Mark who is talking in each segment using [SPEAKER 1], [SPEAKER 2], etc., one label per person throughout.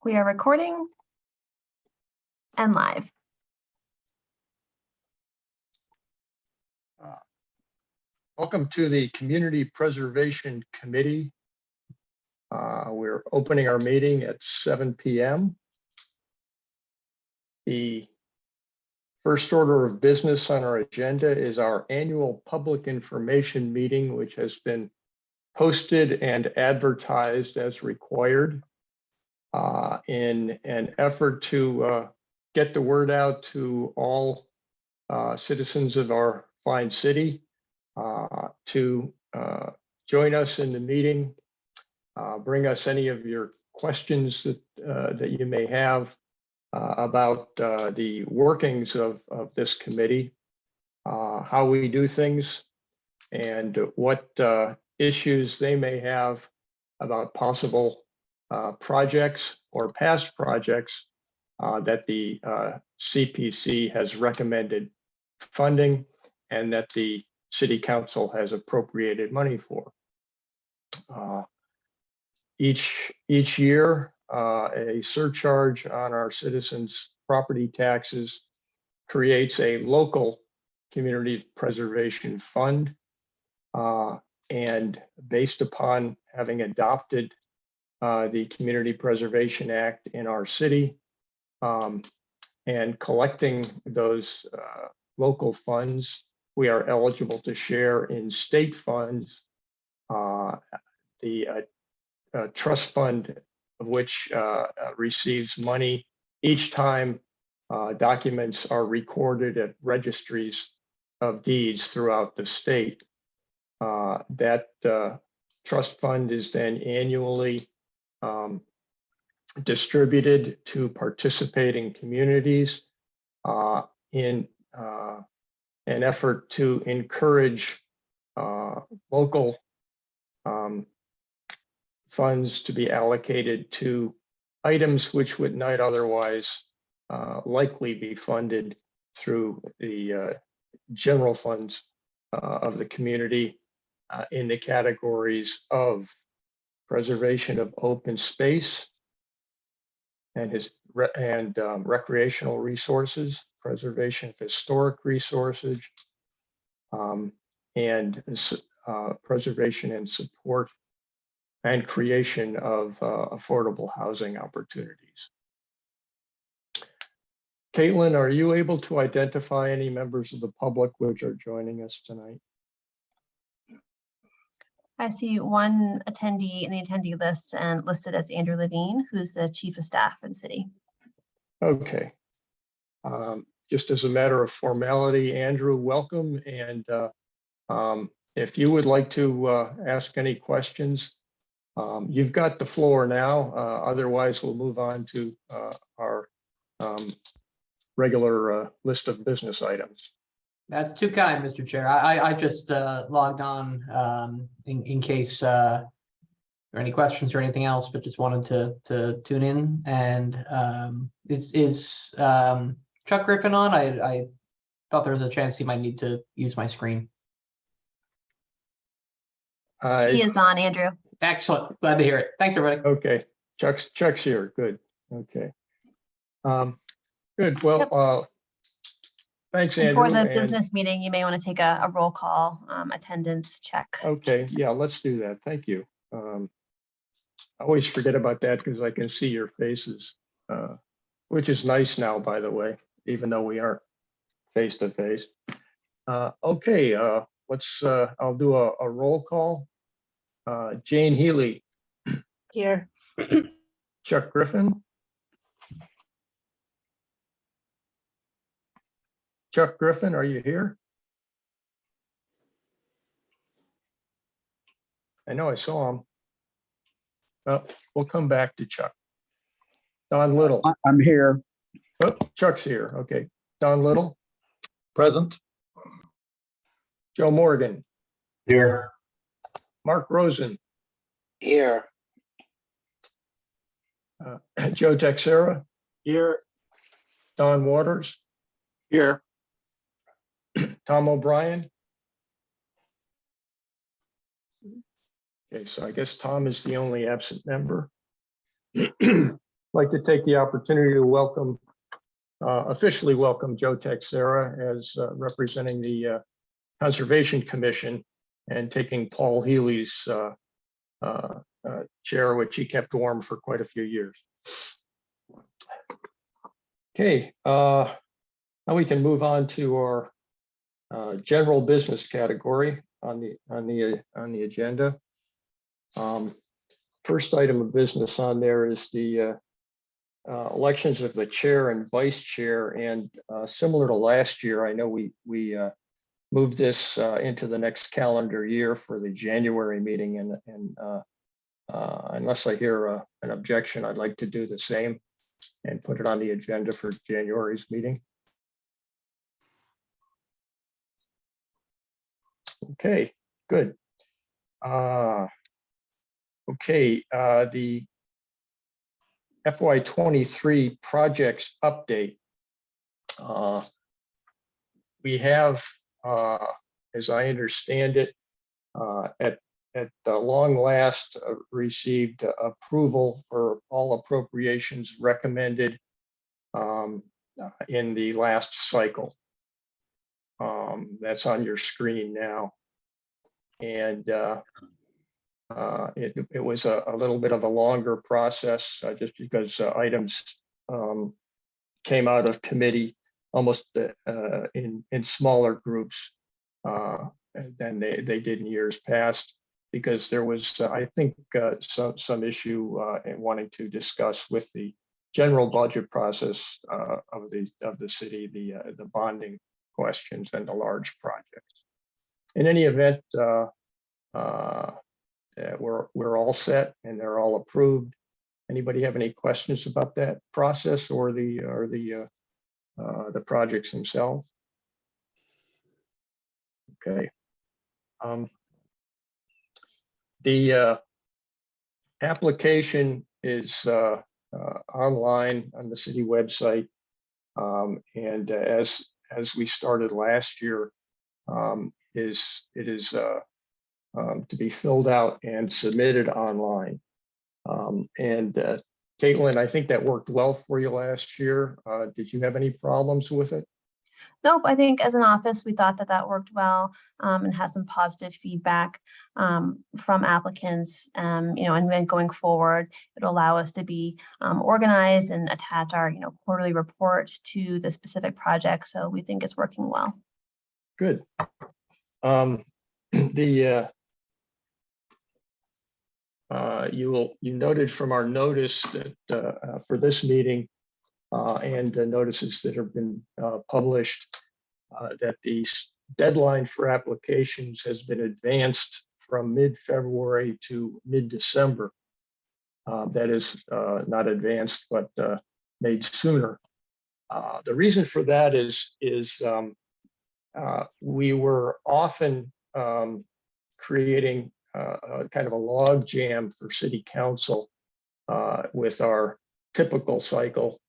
[SPEAKER 1] We are recording and live.
[SPEAKER 2] Welcome to the Community Preservation Committee. We're opening our meeting at 7 p.m. The first order of business on our agenda is our annual public information meeting, which has been posted and advertised as required in an effort to get the word out to all citizens of our fine city to join us in the meeting, bring us any of your questions that you may have about the workings of this committee, how we do things, and what issues they may have about possible projects or past projects that the CPC has recommended funding and that the City Council has appropriated money for. Each year, a surcharge on our citizens' property taxes creates a local community preservation fund. And based upon having adopted the Community Preservation Act in our city and collecting those local funds, we are eligible to share in state funds. The trust fund of which receives money each time documents are recorded at registries of deeds throughout the state. That trust fund is then annually distributed to participating communities in an effort to encourage local funds to be allocated to items which would not otherwise likely be funded through the general funds of the community in the categories of preservation of open space and recreational resources, preservation of historic resources, and preservation and support and creation of affordable housing opportunities. Caitlin, are you able to identify any members of the public which are joining us tonight?
[SPEAKER 1] I see one attendee in the attendee list and listed as Andrew Levine, who's the Chief of Staff for the city.
[SPEAKER 2] Okay. Just as a matter of formality, Andrew, welcome. And if you would like to ask any questions, you've got the floor now. Otherwise, we'll move on to our regular list of business items.
[SPEAKER 3] That's too kind, Mr. Chair. I just logged on in case there are any questions or anything else, but just wanted to tune in. And is Chuck Griffin on? I thought there was a chance he might need to use my screen.
[SPEAKER 1] He is on, Andrew.
[SPEAKER 3] Excellent. Glad to hear it. Thanks, everybody.
[SPEAKER 2] Okay. Chuck's here. Good. Okay. Good. Well,
[SPEAKER 1] Yep.
[SPEAKER 2] Thanks, Andrew.
[SPEAKER 1] For the business meeting, you may want to take a roll call attendance check.
[SPEAKER 2] Okay. Yeah, let's do that. Thank you. I always forget about that because I can see your faces, which is nice now, by the way, even though we aren't face to face. Okay. I'll do a roll call. Jane Healy.
[SPEAKER 4] Here.
[SPEAKER 2] Chuck Griffin. Chuck Griffin, are you here? I know I saw him. Well, we'll come back to Chuck. Don Little.
[SPEAKER 5] I'm here.
[SPEAKER 2] Oh, Chuck's here. Okay. Don Little.
[SPEAKER 5] Present.
[SPEAKER 2] Joe Morgan.
[SPEAKER 5] Here.
[SPEAKER 2] Mark Rosen.
[SPEAKER 5] Here.
[SPEAKER 2] Joe Texera.
[SPEAKER 5] Here.
[SPEAKER 2] Don Waters.
[SPEAKER 5] Here.
[SPEAKER 2] Tom O'Brien. Okay, so I guess Tom is the only absent member. like to take the opportunity to welcome, officially welcome Joe Texera as representing the Conservation Commission and taking Paul Healy's chair, which he kept warm for quite a few years. Okay, now we can move on to our general business category on the agenda. First item of business on there is the elections of the chair and vice chair, and similar to last year, I know we moved this into the next calendar year for the January meeting, and unless I hear an objection, I'd like to do the same and put it on the agenda for January's meeting. Okay, good. Okay, the FY23 projects update. We have, as I understand it, at long last received approval for all appropriations recommended in the last cycle. That's on your screen now. And it was a little bit of a longer process just because items came out of committee almost in smaller groups than they did in years past, because there was, I think, some issue in wanting to discuss with the general budget process of the city, the bonding questions and the large projects. In any event, we're all set and they're all approved. Anybody have any questions about that process or the projects themselves? Okay. The application is online on the city website, and as we started last year, it is to be filled out and submitted online. And Caitlin, I think that worked well for you last year. Did you have any problems with it?
[SPEAKER 1] Nope, I think as an office, we thought that worked well and had some positive feedback from applicants. And then going forward, it'll allow us to be organized and attach our quarterly report to the specific project. So we think it's working well.
[SPEAKER 2] Good. You noted from our notice that for this meeting and the notices that have been published that the deadline for applications has been advanced from mid-February to mid-December. That is not advanced, but made sooner. The reason for that is we were often creating kind of a log jam for city council with our typical cycle,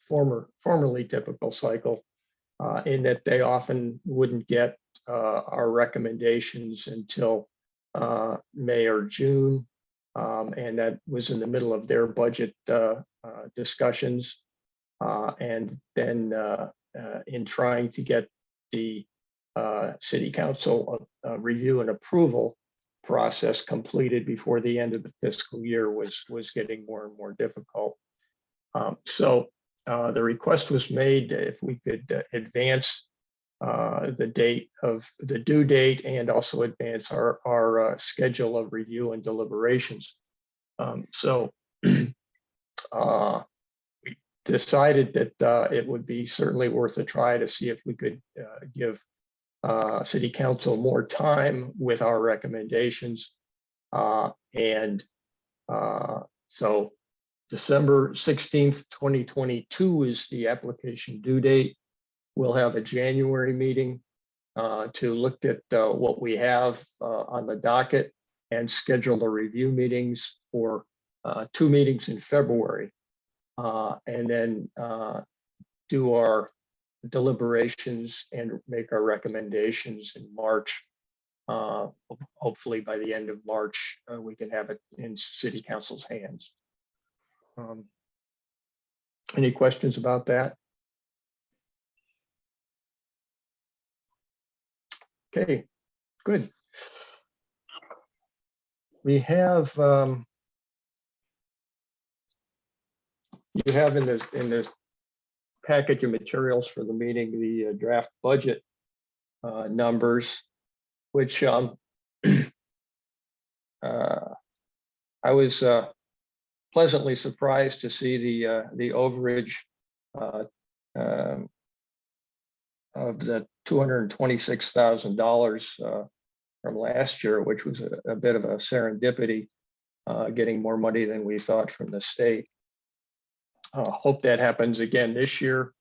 [SPEAKER 2] formerly typical cycle, in that they often wouldn't get our recommendations until May or June, and that was in the middle of their budget discussions, and then in trying to get the city council review and approval process completed before the end of the fiscal year was getting more and more difficult. So the request was made if we could advance the date of the due date and also advance our schedule of review and deliberations. So we decided that it would be certainly worth a try to see if we could give city council more time with our recommendations. So December 16th, 2022 is the application due date. We'll have a January meeting to look at what we have on the docket and schedule the review meetings for 2 meetings in February, and then do our deliberations and make our recommendations in March. Hopefully by the end of March, we can have it in city council's hands. Any questions about that? Okay, good. We have you have in this package of materials for the meeting the draft budget numbers, which I was pleasantly surprised to see the overage of the $226,000 from last year, which was a bit of a serendipity, getting more money than we thought from the state. Hope that happens again this year,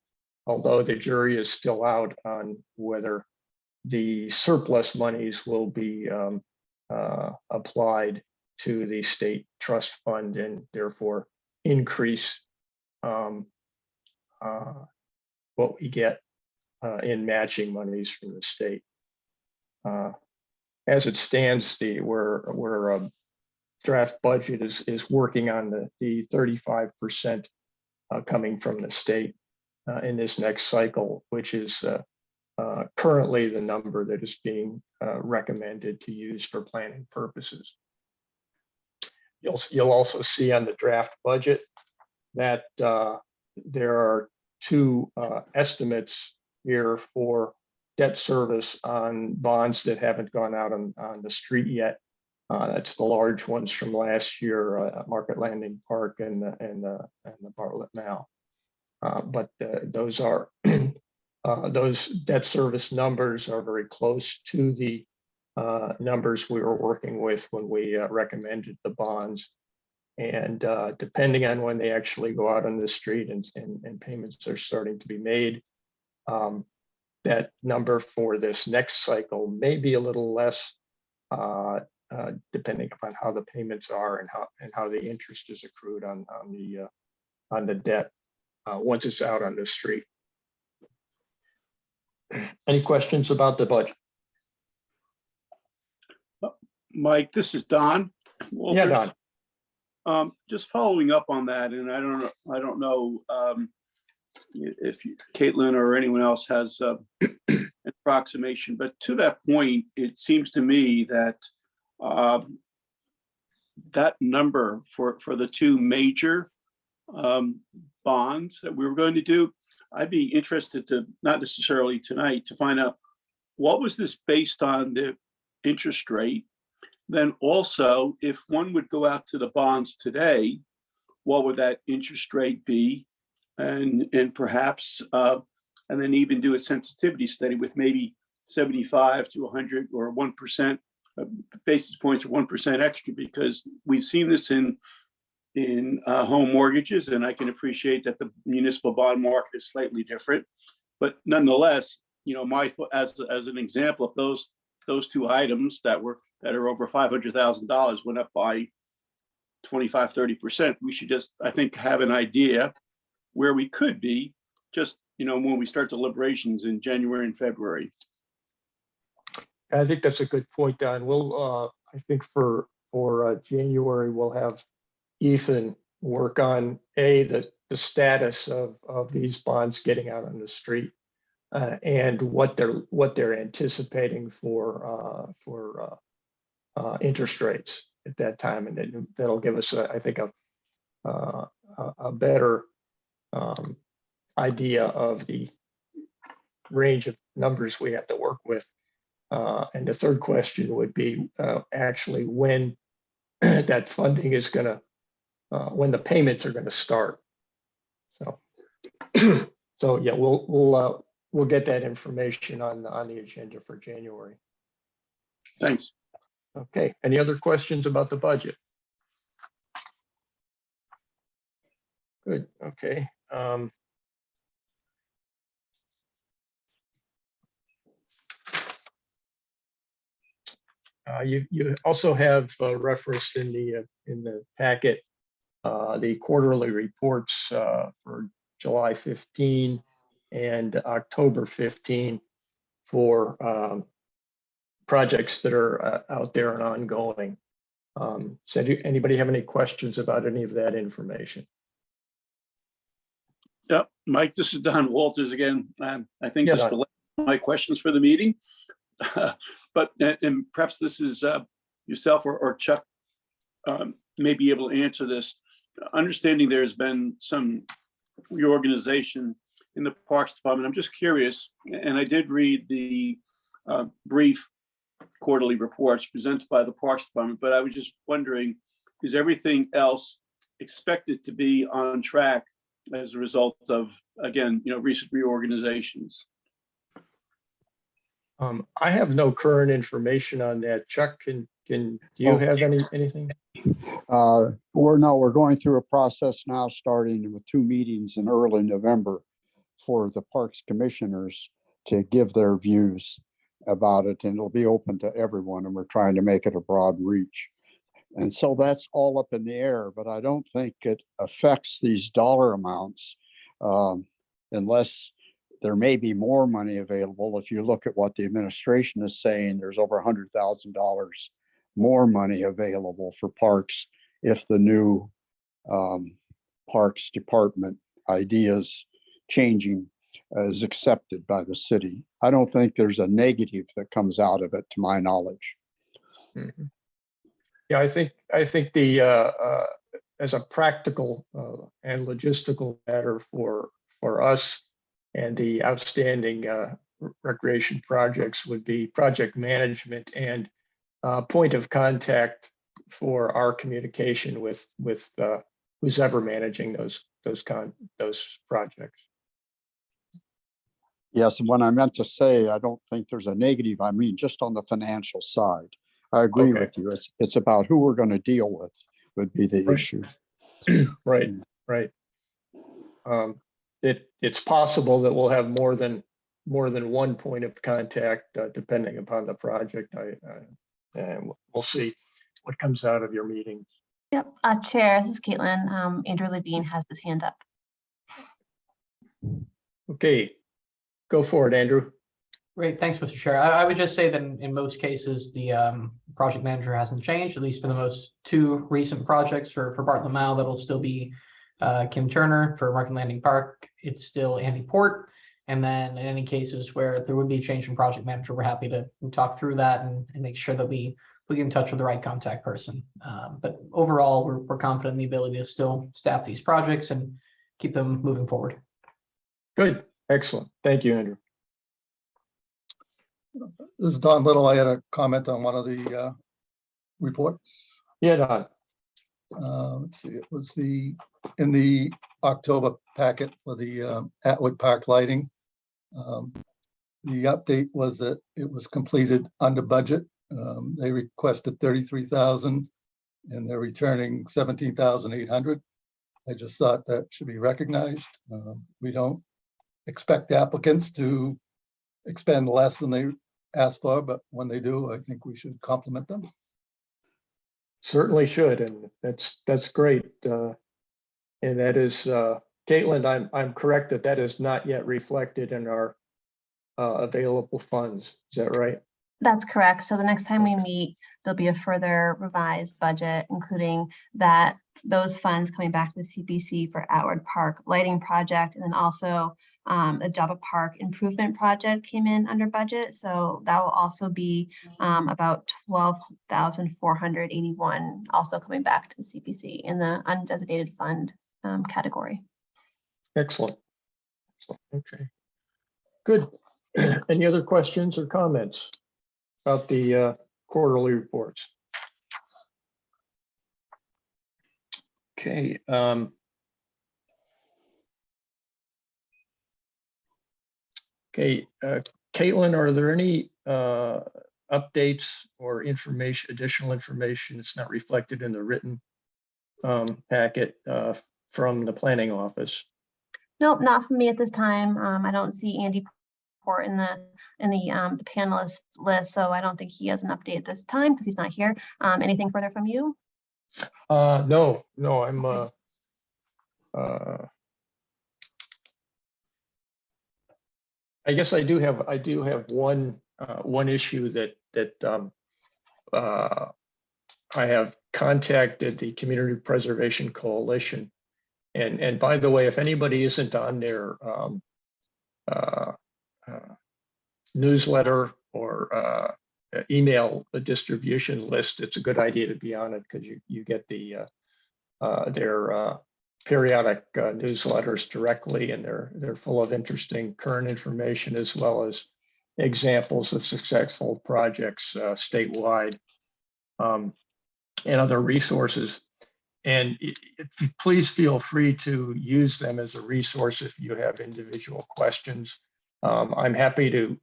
[SPEAKER 2] although the jury is still out on whether the surplus monies will be applied to the state trust fund and therefore increase what we get in matching monies from the state. As it stands, we're draft budget is working on the 35% coming from the state in this next cycle, which is currently the number that is being recommended to use for planning purposes. You'll also see on the draft budget that there are two estimates here for debt service on bonds that haven't gone out on the street yet. That's the large ones from last year, Market Landing Park and the Bartlett Mall. But those are those debt service numbers are very close to the numbers we were working with when we recommended the bonds. And depending on when they actually go out on the street and payments are starting to be made, that number for this next cycle may be a little less, depending upon how the payments are and how the interest is accrued on the debt once it's out on the street. Any questions about the budget?
[SPEAKER 4] Mike, this is Don.
[SPEAKER 2] Yeah, Don.
[SPEAKER 4] Just following up on that, and I don't know if Caitlin or anyone else has an approximation, but to that point, it seems to me that that number for the two major bonds that we were going to do, I'd be interested to, not necessarily tonight, to find out what was this based on the interest rate. Then also, if one would go out to the bonds today, what would that interest rate be? And perhaps, and then even do a sensitivity study with maybe 75 to 100 or 1% basis points or 1% extra, because we've seen this in home mortgages, and I can appreciate that the municipal bond market is slightly different, but nonetheless, you know, as an example of those two items that are over $500,000 went up by 25-30%. We should just, I think, have an idea where we could be, just, you know, when we start deliberations in January and February.
[SPEAKER 2] I think that's a good point, Don. We'll, I think for January, we'll have Ethan work on the status of these bonds getting out on the street and what they're anticipating for interest rates at that time, and that'll give us, I think, a better idea of the range of numbers we have to work with. And the third question would be actually when that funding is going to, when the payments are going to start. So, so yeah, we'll get that information on the agenda for January.
[SPEAKER 4] Thanks.
[SPEAKER 2] Okay. Any other questions about the budget? Good. Okay. You also have referenced in the packet the quarterly reports for July 15 and October 15 for projects that are out there and ongoing. So anybody have any questions about any of that information?
[SPEAKER 4] Yep, Mike, this is Don Walters again. I think
[SPEAKER 2] Yeah,
[SPEAKER 4] this is the last of my questions for the meeting. But, and perhaps this is yourself or Chuck may be able to answer this. Understanding there's been some reorganization in the Parks Department, I'm just curious, and I did read the brief quarterly reports presented by the Parks Department, but I was just wondering, is everything else expected to be on track as a result of, again, recent reorganizations?
[SPEAKER 2] I have no current information on that. Chuck, do you have anything?
[SPEAKER 6] We're going through a process now, starting with 2 meetings in early November for the Parks Commissioners to give their views about it, and it'll be open to everyone, and we're trying to make it a broad reach. And so that's all up in the air, but I don't think it affects these dollar amounts unless there may be more money available. If you look at what the administration is saying, there's over $100,000 more money available for parks if the new Parks Department ideas changing is accepted by the city. I don't think there's a negative that comes out of it, to my knowledge.
[SPEAKER 2] Mm-hmm. Yeah, I think the as a practical and logistical matter for us and the outstanding recreation projects would be project management and point of contact for our communication with who's ever managing those projects.
[SPEAKER 6] Yes, and what I meant to say, I don't think there's a negative. I mean, just on the financial side, I agree
[SPEAKER 2] Okay.
[SPEAKER 6] with you. It's about who we're going to deal with would be the
[SPEAKER 2] Right.
[SPEAKER 6] issue.
[SPEAKER 2] Right. It's possible that we'll have more than one point of contact depending upon the project. And we'll see what comes out of your meeting.
[SPEAKER 1] Yep, Chair, this is Caitlin. Andrew Levine has his hand up.
[SPEAKER 2] Okay, go for it, Andrew.
[SPEAKER 3] Great, thanks, Mr. Chair. I would just say that in most cases, the project manager hasn't changed, at least for the most 2 recent projects. For Bartlett Mile, that'll still be Kim Turner. For Market Landing Park, it's still Andy Port. And then in any cases where there would be a change in project manager, we're happy to talk through that and make sure that we get in touch with the right contact person. But overall, we're confident in the ability to still staff these projects and keep them moving forward.
[SPEAKER 2] Good, excellent. Thank you, Andrew.
[SPEAKER 7] This is Don Little. I had a comment on one of the reports.
[SPEAKER 2] Yeah, Don.
[SPEAKER 7] Let's see, it was in the October packet for the Atwood Park lighting. The update was that it was completed under budget. They requested 33,000 and they're returning 17,800. I just thought that should be recognized. We don't expect applicants to expend less than they ask for, but when they do, I think we should compliment them.
[SPEAKER 2] Certainly should, and that's great. And that is, Caitlin, I'm correct that is not yet reflected in our available funds. Is that right?
[SPEAKER 1] That's correct. So the next time we meet, there'll be a further revised budget, including those funds coming back to the CPC for Atwood Park lighting project, and then also the Java Park improvement project came in under budget. So that will also be about 12,481 also coming back to the CPC in the undesignated fund category.
[SPEAKER 2] Excellent. Okay. Good. Any other questions or comments about the quarterly reports? Okay. Caitlin, are there any updates or additional information that's not reflected in the written packet from the planning office?
[SPEAKER 1] Nope, not for me at this time. I don't see Andy Port in the panelist list, so I don't think he has an update this time because he's not here. Anything further from you?
[SPEAKER 2] No, I'm I guess I do have one issue that I have contacted the Community Preservation Coalition And by the way, if anybody isn't on their newsletter or email distribution list, it's a good idea to be on it because you get their periodic newsletters directly, and they're full of interesting current information as well as examples of successful projects statewide, and other resources. And please feel free to use them as a resource if you have individual questions. I'm happy to,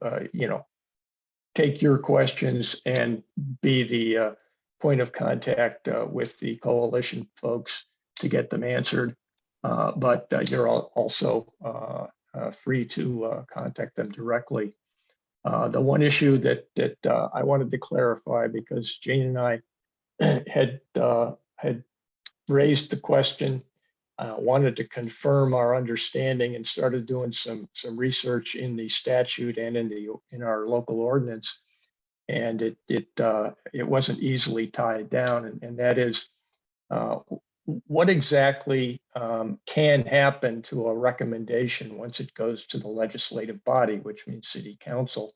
[SPEAKER 2] take your questions and be the point of contact with the coalition folks to get them answered. But you're also free to contact them directly. The one issue that I wanted to clarify, because Jane and I had raised the question, wanted to confirm our understanding, and started doing some research in the statute and in our local ordinance, and it wasn't easily tied down, and that is what exactly can happen to a recommendation once it goes to the legislative body, which means city council.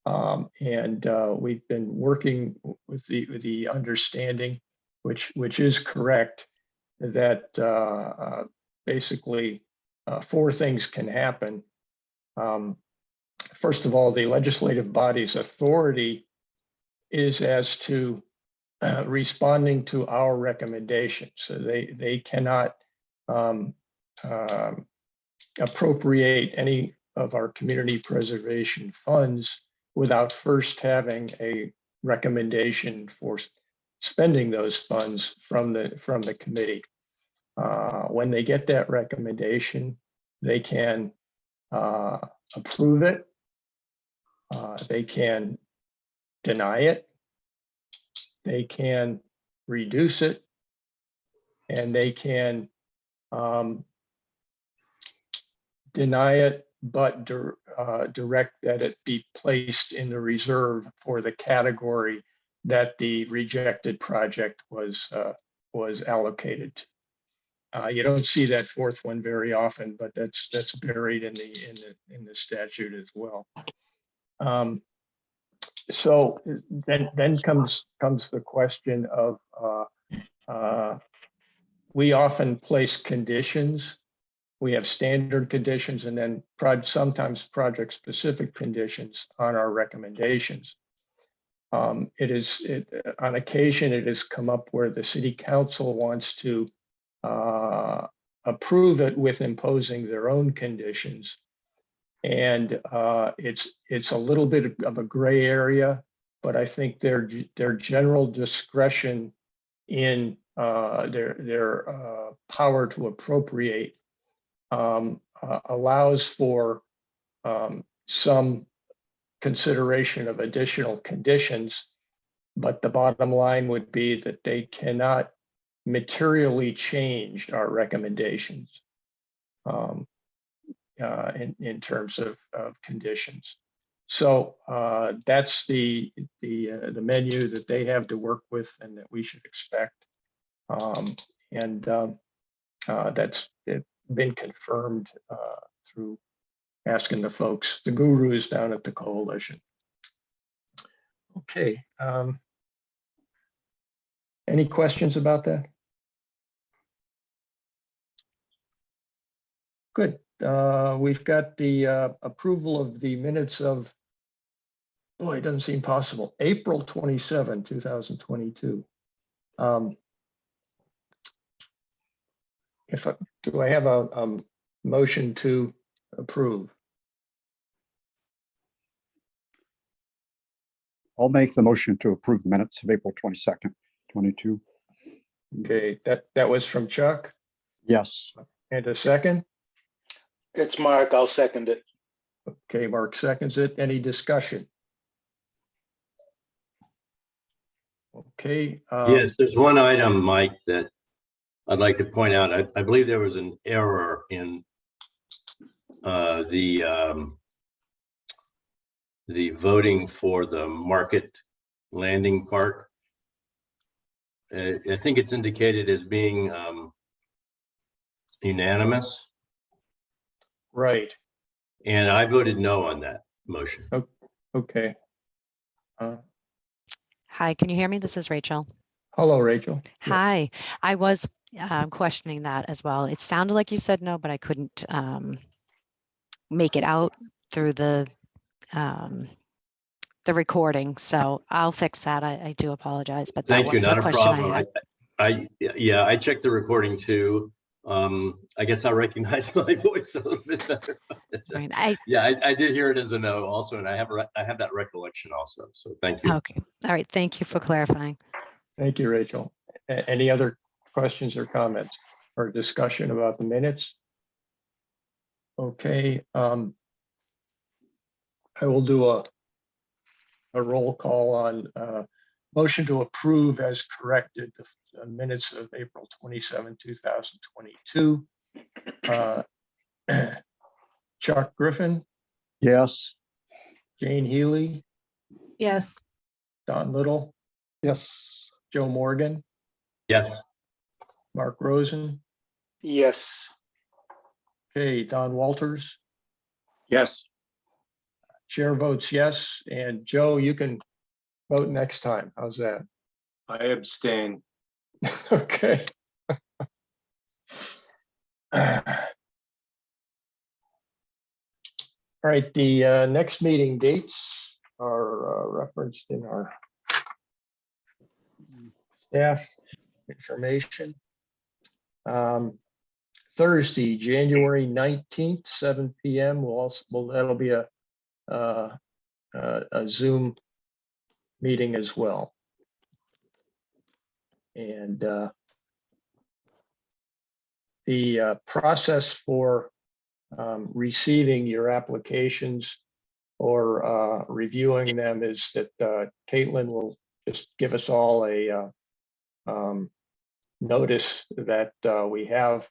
[SPEAKER 2] And we've been working with the understanding, which is correct, that basically 4 things can happen. First of all, the legislative body's authority is as to responding to our recommendations. So they cannot appropriate any of our community preservation funds without first having a recommendation for spending those funds from the committee. When they get that recommendation, they can approve it, they can deny it, they can reduce it, and they can deny it but direct that it be placed in the reserve for the category that the rejected project was allocated to. You don't see that 4th one very often, but that's buried in the statute as well. So then comes the question of we often place conditions. We have standard conditions and then sometimes project-specific conditions on our recommendations. On occasion, it has come up where the city council wants to approve it with imposing their own conditions. And it's a little bit of a gray area, but I think their general discretion in their power to appropriate allows for some consideration of additional conditions, but the bottom line would be that they cannot materially change our recommendations in terms of conditions. So that's the menu that they have to work with and that we should expect. That's been confirmed through asking the folks, the gurus down at the coalition. Okay. Any questions about that? Good. We've got the approval of the minutes of, it doesn't seem possible, April 27, 2022. Do I have a motion to approve?
[SPEAKER 6] I'll make the motion to approve the minutes of April 22nd, 22.
[SPEAKER 2] Okay, that was from Chuck.
[SPEAKER 6] Yes.
[SPEAKER 2] And a second?
[SPEAKER 5] It's Mark. I'll second it.
[SPEAKER 2] Okay, Mark seconds it. Any discussion? Okay.
[SPEAKER 8] Yes, there's one item, Mike, that I'd like to point out. I believe there was an error in the voting for the market landing park. I think it's indicated as being unanimous,
[SPEAKER 2] Right,
[SPEAKER 8] and I voted no on that motion.
[SPEAKER 2] okay.
[SPEAKER 9] Hi, can you hear me? This is Rachel.
[SPEAKER 2] Hello, Rachel. Yes.
[SPEAKER 9] Hi, I was questioning that as well. It sounded like you said no, but I couldn't make it out through the recording. So I'll fix that. I do apologize, but that
[SPEAKER 8] Thank you,
[SPEAKER 9] was the
[SPEAKER 8] not a
[SPEAKER 9] question I
[SPEAKER 8] problem.
[SPEAKER 9] had.
[SPEAKER 8] Yeah, I checked the recording too. I guess I recognize my voice a little bit better.
[SPEAKER 9] Right.
[SPEAKER 8] Yeah, I did hear it as a no also, and I have that recollection also. So thank you.
[SPEAKER 9] Okay. All right. Thank you for clarifying.
[SPEAKER 2] Thank you, Rachel. Any other questions or comments or discussion about the minutes? Okay, I will do a roll call on motion to approve as corrected the minutes of April 27, 2022. Chuck Griffin,
[SPEAKER 6] Yes,
[SPEAKER 2] Jane Healy,
[SPEAKER 10] Yes.
[SPEAKER 2] Don Little,
[SPEAKER 7] Yes.
[SPEAKER 2] Joe Morgan,
[SPEAKER 8] Yes,
[SPEAKER 2] Mark Rosen,
[SPEAKER 5] Yes.
[SPEAKER 2] okay, Don Walters,
[SPEAKER 4] Yes.
[SPEAKER 2] chair votes yes, and Joe, you can vote next time. How's that?
[SPEAKER 11] I abstain.
[SPEAKER 2] Okay. All right, the next meeting dates are referenced in our staff information. Thursday, January 19th, 7 p.m. That'll be a Zoom meeting as well. And the process for receiving your applications or reviewing them is that Caitlin will just give us all a notice that we have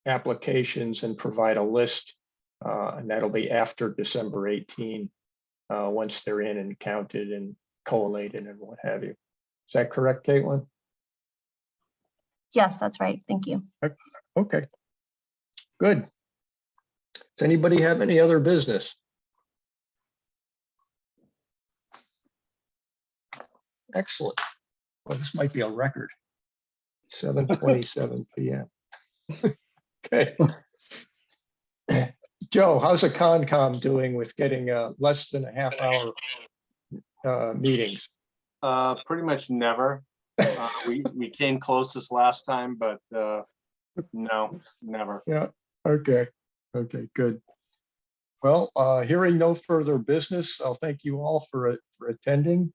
[SPEAKER 2] applications and provide a list, and that'll be after December 18, once they're in and counted and collated and what have you. Is that correct, Caitlin?
[SPEAKER 1] Yes, that's right. Thank you.
[SPEAKER 2] Okay, good. Does anybody have any other business? Excellent. Well, this might be a record. 7:27 p.m. Okay. Joe, how's a Concom doing with getting less than a half hour meetings?
[SPEAKER 11] Pretty much never. We came closest last time, but no, never.
[SPEAKER 2] Yeah, okay, good. Well, hearing no further business, I'll thank you all for attending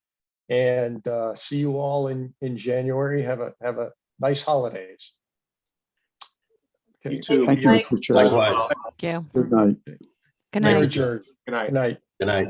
[SPEAKER 2] and see you all in January. Have a nice holidays. Okay.
[SPEAKER 4] You too.
[SPEAKER 6] thank you, Mr. Chair.
[SPEAKER 8] likewise.
[SPEAKER 9] Thank you.
[SPEAKER 6] Good night.
[SPEAKER 9] Good
[SPEAKER 2] We're
[SPEAKER 9] night.
[SPEAKER 2] adjourned.
[SPEAKER 11] Good night.
[SPEAKER 2] Good night.
[SPEAKER 8] Good night.